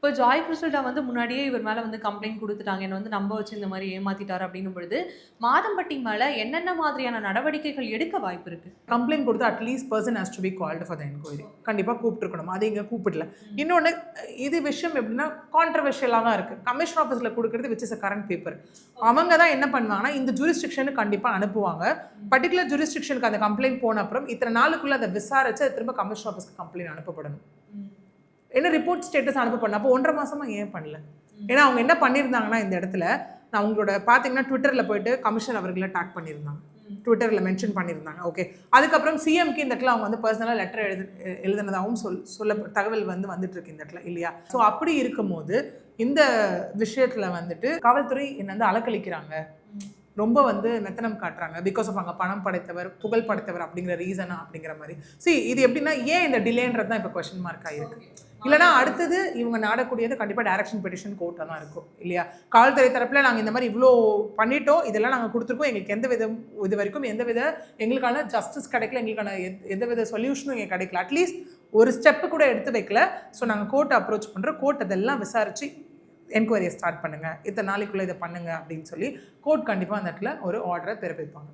இப்போ ஜாய் கிறிஸ்டல்டா வந்து முன்னாடியே இவர் மேல வந்து கம்ப்ளைண்ட் குடுத்துட்டாங்க. என்ன வந்து நம்ப வச்சு இந்த மாரி ஏமாத்திட்டாரு அப்டின்னும் பொழுது, மாதம்பட்டி மேல என்னென்ன மாதிரியான நடவடிக்கைகள் எடுக்க வாய்ப்பு இருக்கு? கம்ப்ளைண்ட் கொடுத்து at least person has to be called for the enquiry. கண்டிப்பாக கூப்பிட்டுருக்கணும். அது இங்கே கூப்பிடல. இன்னொன்று, இது விஷயம் எப்படின்னா கான்ட்ரவர்ஷியலாக தான் இருக்குது. கமிஷன் ஆஃபீஸில் கொடுக்குறது which is a current paper. அவங்க தான் என்ன பண்ணுவாங்கன்னா, இந்த ஜூரிஸ்டிக்ஷனுக்கு கண்டிப்பாக அனுப்புவாங்க. பர்டிகுலர் ஜூரிஸ்டிக்ஷனுக்கு அந்த கம்ப்ளைண்ட் போன அப்புறம் இத்தனை நாளுக்குள்ளே அதை விசாரிச்சு அது திரும்ப கமிஷன் ஆஃபீஸ்க்கு கம்ப்ளைண்ட் அனுப்பப்படணும். என்ன ரிப்போர்ட் ஸ்டேட்டஸ் அனுப்ப பண்ண அப்போ 1.5 மாசமா ஏன் பண்ணல? ஏன்னா அவங்க என்ன பண்ணியிருந்தாங்கன்னா, இந்த இடத்துல நான் உங்களோட பார்த்தீங்கன்னா ட்விட்டரில் போயிட்டு கமிஷனர் அவர்களை டேக் பண்ணியிருந்தாங்க. ட்விட்டரில் மென்ஷன் பண்ணியிருந்தாங்க. ஓகே, அதுக்கப்புறம் சிஎம்க்கு இந்த இடத்துல அவங்க வந்து பர்சனலாக லெட்டர் எழுதுனதாகவும் சொல்ல தகவல் வந்துட்டு இருக்கு இந்த இடத்துல இல்லையா? ஸோ அப்படி இருக்கும்போது இந்த விஷயத்தில் வந்துட்டு காவல்துறை என்ன வந்து அலக்களிக்கிறாங்க, ரொம்ப வந்து மெத்தனம் காட்டுறாங்க. பிகாஸ் ஆஃப் அங்கே பணம் படைத்தவர், புகழ் படைத்தவர் அப்படிங்கிற ரீசனா அப்படிங்கிற மாதிரி. இது எப்படின்னா ஏன் இந்த டிலேன்றது தான் இப்போ கொஸ்டின் மார்க் ஆகிருக்கு. இல்லைனா அடுத்தது இவங்க நாடக்கூடியது கண்டிப்பாக டைரக்ஷன் பெட்டிஷன் கோர்ட்டாக தான் இருக்கும் இல்லையா? காவல்துறை தரப்பில் நாங்கள் இந்த மாதிரி இவ்வளோ பண்ணிட்டோம், இதெல்லாம் நாங்கள் கொடுத்துருக்கோம், எங்களுக்கு எந்த விதம் இது வரைக்கும் எங்களுக்கான ஜஸ்டிஸ் கிடைக்கல, எங்களுக்கான எந்த வித சொல்யூஷனும் எங்களுக்கு கிடைக்கல, அட்லீஸ்ட் ஒரு ஸ்டெப்பு கூட எடுத்து வைக்கல. ஸோ நாங்கள் கோர்ட்டை அப்ரோச் பண்ணுறோம், கோர்ட் அதெல்லாம் விசாரித்து என்கொயரியை ஸ்டார்ட் பண்ணுங்கள், இத்தனை நாளைக்குள்ளே இதை பண்ணுங்கள் அப்படின்னு சொல்லி கோர்ட் கண்டிப்பாக அந்த இடத்துல ஒரு ஆர்டரை பிறப்பிப்பாங்க.